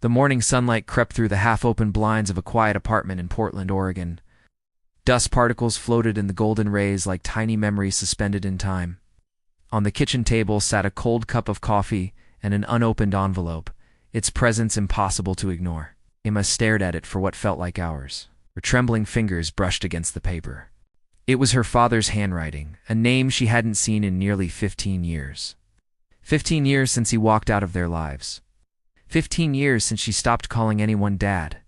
The morning sunlight crept through the half-open blinds of a quiet apartment in Portland, Oregon. Dust particles floated in the golden rays like tiny memories suspended in time. On the kitchen table sat a cold cup of coffee and an unopened envelope, its presence impossible to ignore. Emma stared at it for what felt like hours. Her trembling fingers brushed against the paper. It was her father's handwriting, a name she hadn't seen in nearly 15 years. 15 years since he walked out of their lives. 15 years since she stopped calling anyone Dad.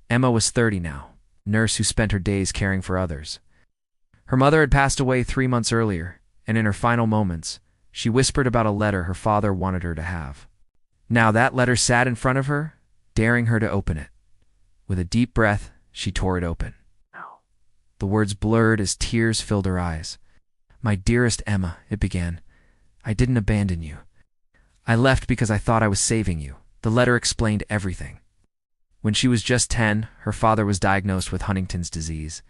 Emma was 30 now, a nurse who spent her days caring for others. Her mother had passed away 3 months earlier, and in her final moments, she whispered about a letter her father wanted her to have. Now that letter sat in front of her, daring her to open it. With a deep breath, she tore it open. The words blurred as tears filled her eyes. "My dearest Emma," it began, "I didn't abandon you. I left because I thought I was saving you." The letter explained everything. When she was just 10, her father was diagnosed with Huntington's disease,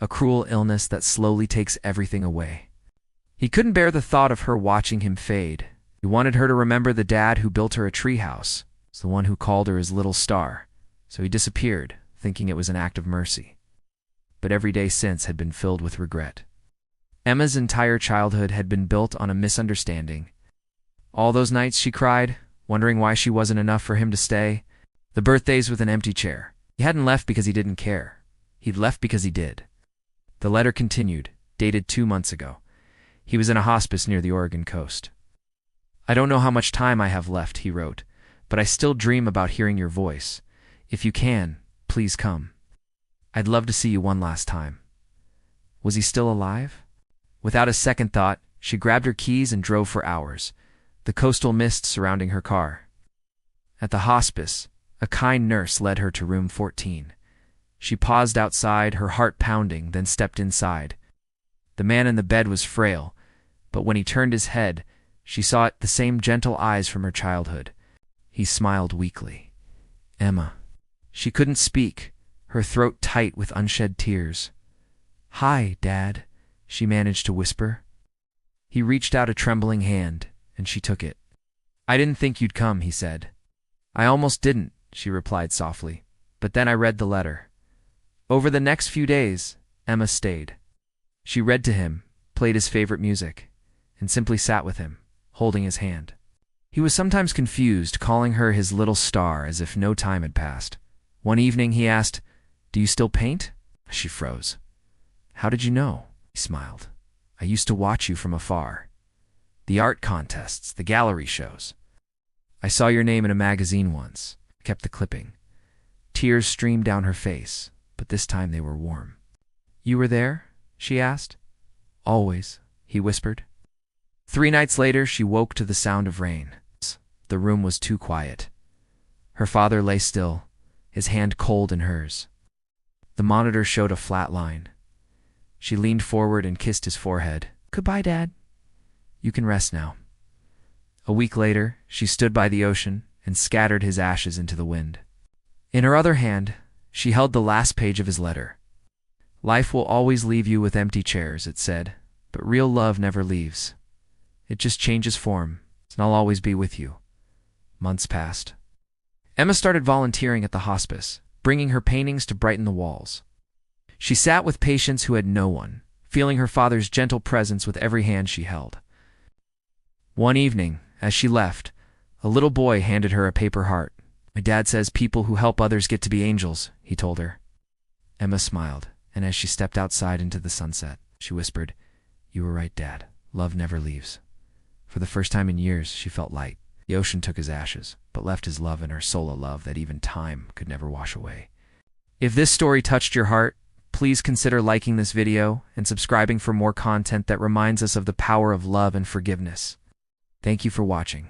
a cruel illness that slowly takes everything away. He couldn't bear the thought of her watching him fade. He wanted her to remember the dad who built her a treehouse, the one who called her his little star. So he disappeared, thinking it was an act of mercy. But every day since had been filled with regret. Emma's entire childhood had been built on a misunderstanding. All those nights she cried, wondering why she wasn't enough for him to stay. The birthdays with an empty chair. He hadn't left because he didn't care. He'd left because he did. The letter continued, dated 2 months ago. He was in a hospice near the Oregon coast. "I don't know how much time I have left," he wrote, "but I still dream about hearing your voice. If you can, please come. I'd love to see you one last time." Was he still alive? Without a second thought, she grabbed her keys and drove for hours, the coastal mist surrounding her car. At the hospice, a kind nurse led her to room 14. She paused outside, her heart pounding, then stepped inside. The man in the bed was frail, but when he turned his head, she saw the same gentle eyes from her childhood. He smiled weakly. "Emma." She couldn't speak, her throat tight with unshed tears. "Hi, Dad," she managed to whisper. He reached out a trembling hand, and she took it. "I didn't think you'd come," he said. "I almost didn't," she replied softly. "But then I read the letter." Over the next few days, Emma stayed. She read to him, played his favorite music, and simply sat with him, holding his hand. He was sometimes confused, calling her his little star as if no time had passed. One evening he asked, "Do you still paint?" She froze. "How did you know?" He smiled. "I used to watch you from afar. The art contests, the gallery shows. I saw your name in a magazine once." Kept the clipping. Tears streamed down her face, but this time they were warm. "You were there?" she asked. "Always," he whispered. 3 nights later, she woke to the sound of rain. The room was too quiet. Her father lay still, his hand cold in hers. The monitor showed a flat line. She leaned forward and kissed his forehead. "Goodbye, Dad. You can rest now." A week later, she stood by the ocean and scattered his ashes into the wind. In her other hand, she held the last page of his letter. "Life will always leave you with empty chairs," it said, "but real love never leaves. It just changes form, and I'll always be with you." Months passed. Emma started volunteering at the hospice, bringing her paintings to brighten the walls. She sat with patients who had no one, feeling her father's gentle presence with every hand she held. One evening, as she left, a little boy handed her a paper heart. "My dad says people who help others get to be angels," he told her. Emma smiled, and as she stepped outside into the sunset, she whispered, "You were right, Dad. Love never leaves." For the first time in years, she felt light. The ocean took his ashes, but left his love in her soul, a love that even time could never wash away. If this story touched your heart, please consider liking this video and subscribing for more content that reminds us of the power of love and forgiveness. Thank you for watching.